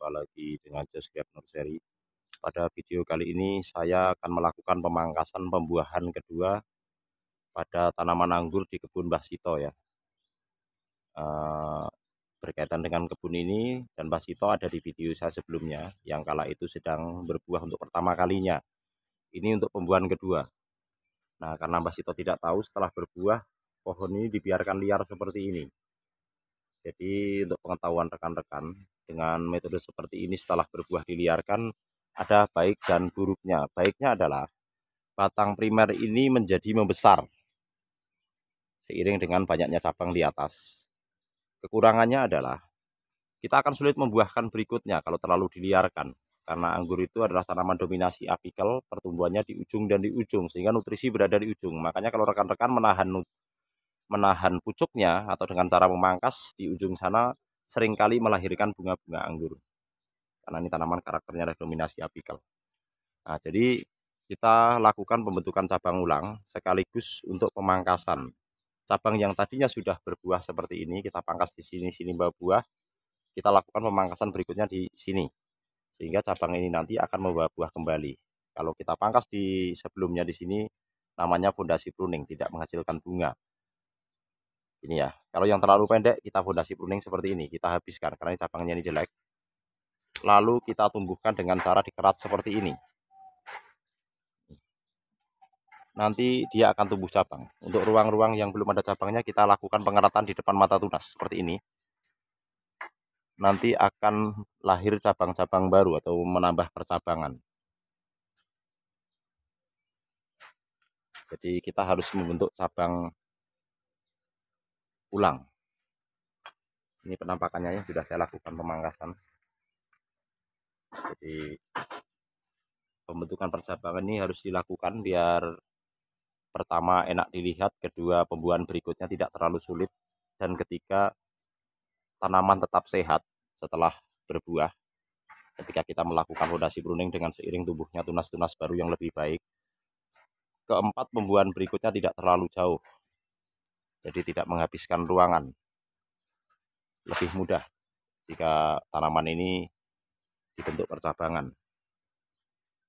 Jumpa lagi dengan Josgap Nursery. Pada video kali ini saya akan melakukan pemangkasan pembuahan kedua pada tanaman anggur di kebun Mbah Sito ya. Berkaitan dengan kebun ini dan Mbah Sito ada di video saya sebelumnya yang kala itu sedang berbuah untuk pertama kalinya. Ini untuk pembuahan kedua. Nah, karena Mbah Sito tidak tahu setelah berbuah pohon ini dibiarkan liar seperti ini. Jadi untuk pengetahuan rekan-rekan, dengan metode seperti ini setelah berbuah diliarkan ada baik dan buruknya. Baiknya adalah batang primer ini menjadi membesar seiring dengan banyaknya cabang di atas. Kekurangannya adalah kita akan sulit membuahkan berikutnya kalau terlalu diliarkan. Karena anggur itu adalah tanaman dominasi apikel, pertumbuhannya di ujung dan di ujung, sehingga nutrisi berada di ujung. Makanya kalau rekan-rekan menahan pucuknya atau dengan cara memangkas di ujung sana seringkali melahirkan bunga-bunga anggur. Karena ini tanaman karakternya adalah dominasi apikel. Nah, jadi kita lakukan pembentukan cabang ulang sekaligus untuk pemangkasan. Cabang yang tadinya sudah berbuah seperti ini, kita pangkas di sini buah. Kita lakukan pemangkasan berikutnya di sini. Sehingga cabang ini nanti akan membawa buah kembali. Kalau kita pangkas di sebelumnya di sini, namanya fondasi pruning, tidak menghasilkan bunga. Ini ya, kalau yang terlalu pendek kita fondasi pruning seperti ini, kita habiskan karena cabangnya ini jelek. Lalu kita tumbuhkan dengan cara dikerat seperti ini. Nanti dia akan tumbuh cabang. Untuk ruang-ruang yang belum ada cabangnya kita lakukan pengeratan di depan mata tunas seperti ini. Nanti akan lahir cabang-cabang baru atau menambah percabangan. Jadi kita harus membentuk cabang ulang. Ini penampakannya yang sudah saya lakukan pemangkasan. Jadi pembentukan percabangan ini harus dilakukan biar pertama enak dilihat, kedua pembuahan berikutnya tidak terlalu sulit, dan ketiga tanaman tetap sehat setelah berbuah. Ketika kita melakukan fondasi pruning dengan seiring tumbuhnya tunas-tunas baru yang lebih baik. Keempat, pembuahan berikutnya tidak terlalu jauh. Jadi tidak menghabiskan ruangan. Lebih mudah jika tanaman ini dibentuk percabangan.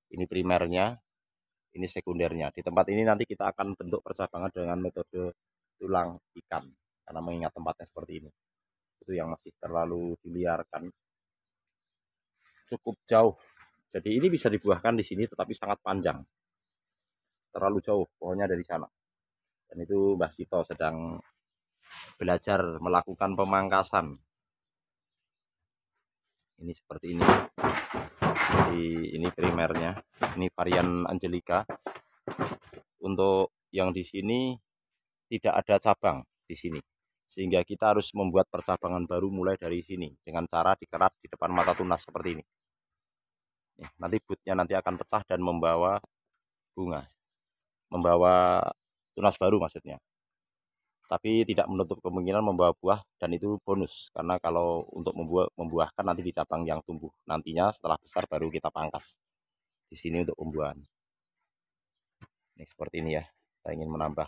Ini primernya, ini sekundernya. Di tempat ini nanti kita akan bentuk percabangan dengan metode tulang ikan. Karena mengingat tempatnya seperti ini. Itu yang masih terlalu diliarkan. Cukup jauh. Jadi ini bisa dibuahkan di sini tetapi sangat panjang. Terlalu jauh pohonnya dari sana. Dan itu Mbah Sito sedang belajar melakukan pemangkasan. Ini seperti ini. Jadi ini primernya. Ini varian Angelica. Untuk yang di sini tidak ada cabang di sini. Sehingga kita harus membuat percabangan baru mulai dari sini dengan cara dikerat di depan mata tunas seperti ini. Nanti butnya nanti akan pecah dan membawa bunga. Membawa tunas baru maksudnya. Tapi tidak menutup kemungkinan membawa buah dan itu bonus karena kalau untuk membuahkan nanti di cabang yang tumbuh nantinya setelah besar baru kita pangkas di sini untuk pembuahan. Ini seperti ini ya, saya ingin menambah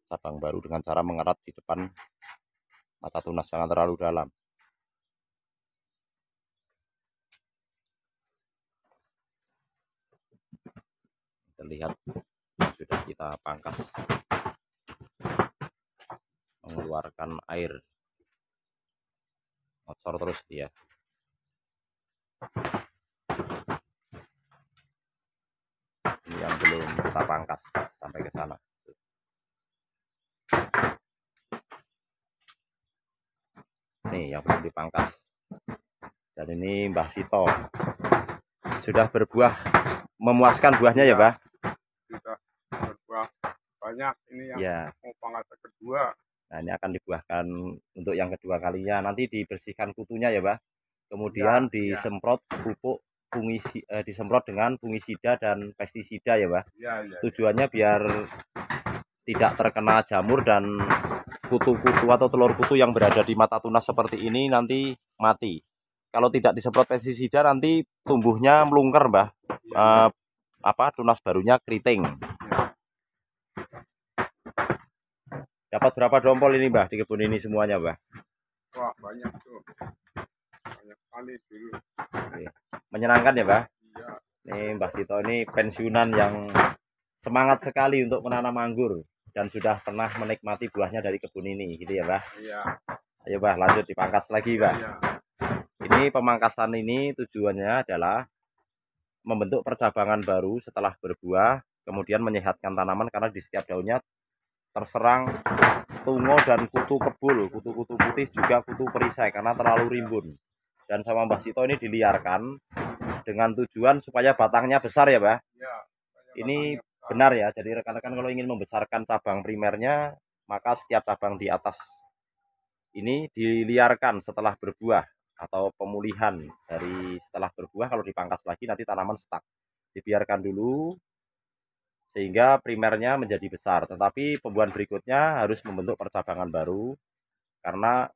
cabang baru dengan cara mengerat di depan mata tunas, jangan terlalu dalam. Terlihat sudah kita pangkas, mengeluarkan air, ngocor terus dia. Ini yang belum kita pangkas sampai ke sana. Nih yang belum dipangkas. Dan ini Mbah Sito sudah berbuah, memuaskan buahnya ya, Mbah? Sudah berbuah banyak ini yang ya. Mau pangkasan kedua. Nah, ini akan dibuahkan untuk yang kedua kalinya. Nanti dibersihkan kutunya ya, Mbah. Kemudian disemprot pupuk disemprot dengan fungisida dan pestisida ya, Mbah. Tujuannya biar tidak terkena jamur dan kutu-kutu atau telur kutu yang berada di mata tunas seperti ini nanti mati. Kalau tidak disemprot pestisida nanti tumbuhnya melungker, Mbah. Tunas barunya keriting. Dapat berapa dompol ini, Mbah, di kebun ini semuanya, Mbah? Wah, banyak tuh. Banyak kali dulu. Oke. Menyenangkan ya, Mbah? Iya. Nih Mbah Sito ini pensiunan yang semangat sekali untuk menanam anggur dan sudah pernah menikmati buahnya dari kebun ini, gitu ya, Mbah? Iya. Ayo, Mbah, lanjut dipangkas lagi, Mbah. Iya. Ini pemangkasan ini tujuannya adalah membentuk percabangan baru setelah berbuah, kemudian menyehatkan tanaman karena di setiap daunnya terserang tungo dan kutu kebul, kutu-kutu putih juga kutu perisai karena terlalu rimbun. Dan sama Mbah Sito ini diliarkan dengan tujuan supaya batangnya besar ya, Mbah. Iya. Ini benar ya, jadi rekan-rekan kalau ingin membesarkan cabang primernya, maka setiap cabang di atas ini diliarkan setelah berbuah atau pemulihan dari setelah berbuah. Kalau dipangkas lagi nanti tanaman stuck, dibiarkan dulu sehingga primernya menjadi besar, tetapi pembuahan berikutnya harus membentuk percabangan baru karena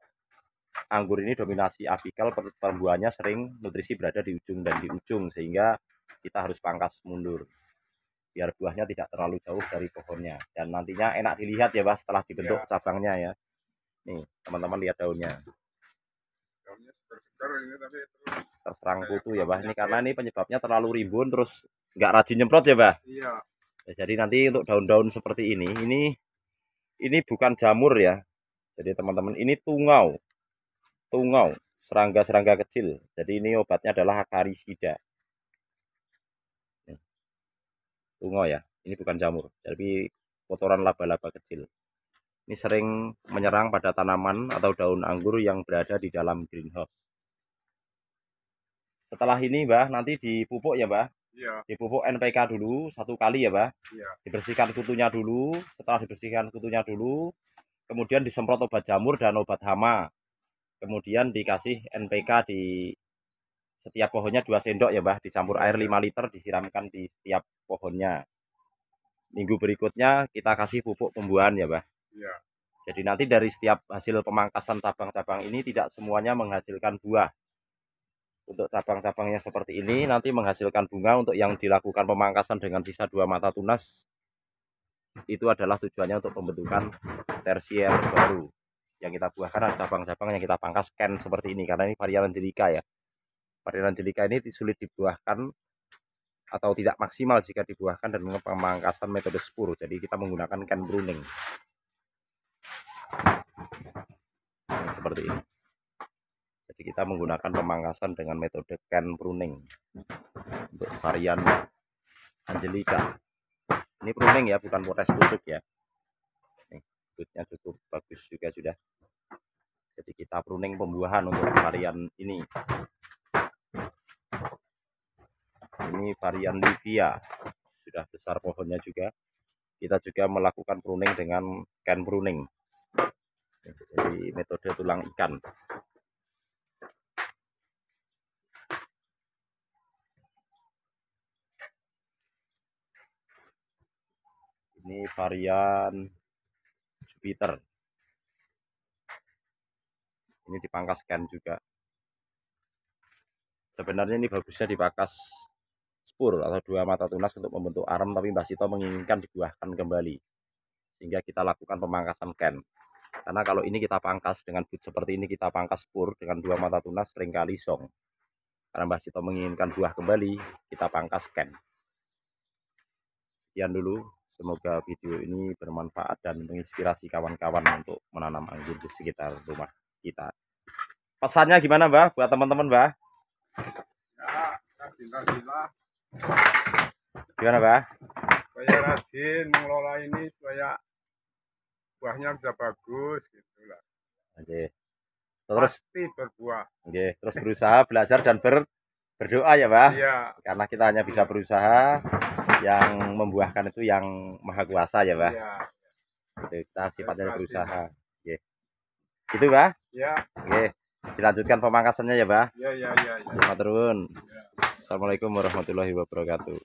anggur ini dominasi apikal, pembuahannya sering nutrisi berada di ujung dan di ujung, sehingga kita harus pangkas mundur biar buahnya tidak terlalu jauh dari pohonnya dan nantinya enak dilihat ya, Mbah, setelah dibentuk cabangnya ya. Nih teman-teman lihat daunnya Ini tapi terserang kutu ya, Mbah. Ini karena ini penyebabnya terlalu rimbun terus nggak rajin nyemprot ya, Mbah. iya. Ya, jadi nanti untuk daun-daun seperti ini bukan jamur ya. Jadi teman-teman ini tungau, serangga-serangga kecil. Jadi ini obatnya adalah akarisida. Tungau ya, ini bukan jamur, tapi kotoran laba-laba kecil. Ini sering menyerang pada tanaman atau daun anggur yang berada di dalam greenhouse. Setelah ini, Mbah, nanti dipupuk ya, Mbah. Iya. Dipupuk NPK dulu 1 kali ya, Mbah. Iya. Dibersihkan kutunya dulu. Setelah dibersihkan kutunya dulu, kemudian disemprot obat jamur dan obat hama. Kemudian dikasih NPK di setiap pohonnya 2 sendok ya, Mbah. Dicampur air 5 liter, disiramkan di setiap pohonnya. Minggu berikutnya kita kasih pupuk pembuahan ya, Mbah. Iya. Jadi nanti dari setiap hasil pemangkasan cabang-cabang ini tidak semuanya menghasilkan buah. Untuk cabang-cabangnya seperti ini nanti menghasilkan bunga. Untuk yang dilakukan pemangkasan dengan sisa 2 mata tunas itu adalah tujuannya untuk pembentukan tersier baru. Yang kita buahkan adalah cabang-cabang yang kita pangkas ken seperti ini karena ini varian Angelica ya. Varian Angelica ini sulit dibuahkan atau tidak maksimal jika dibuahkan dan pemangkasan metode spur. Jadi kita menggunakan ken pruning. Nah, seperti ini. Jadi kita menggunakan pemangkasan dengan metode ken pruning untuk varian Angelica. Ini pruning ya, bukan potes pucuk ya. Nih, tutnya cukup bagus juga sudah. Jadi kita pruning pembuahan untuk varian ini. Ini varian Livia, sudah besar pohonnya juga. Kita juga melakukan pruning dengan ken pruning. Jadi metode tulang ikan. Ini varian Jupiter. Ini dipangkas ken juga. Sebenarnya ini bagusnya dipangkas spur atau 2 mata tunas untuk membentuk arem, tapi Mbah Sito menginginkan dibuahkan kembali. Sehingga kita lakukan pemangkasan ken. Karena kalau ini kita pangkas dengan but seperti ini, kita pangkas spur dengan 2 mata tunas seringkali song. Karena Mbah Sito menginginkan buah kembali, kita pangkas ken. Sekian dulu. Semoga video ini bermanfaat dan menginspirasi kawan-kawan untuk menanam anggur di sekitar rumah kita. Pesannya gimana, Mbah, buat teman-teman, Mbah? Ya, rajin-rajinlah. Gimana, Mbah? Supaya rajin mengelola ini supaya buahnya bisa bagus gitu lah. Oke. Terus pasti berbuah. oke, terus berusaha belajar dan berdoa ya, Mbah. Iya. Karena kita hanya bisa berusaha, yang membuahkan itu yang Maha Kuasa ya, Mbah. Iya. Kita sifatnya berusaha. Oke. Gitu, Mbah? Ya. Oke. Dilanjutkan pemangkasannya ya, Mbah. Ya. Selamat turun. Assalamualaikum warahmatullahi wabarakatuh.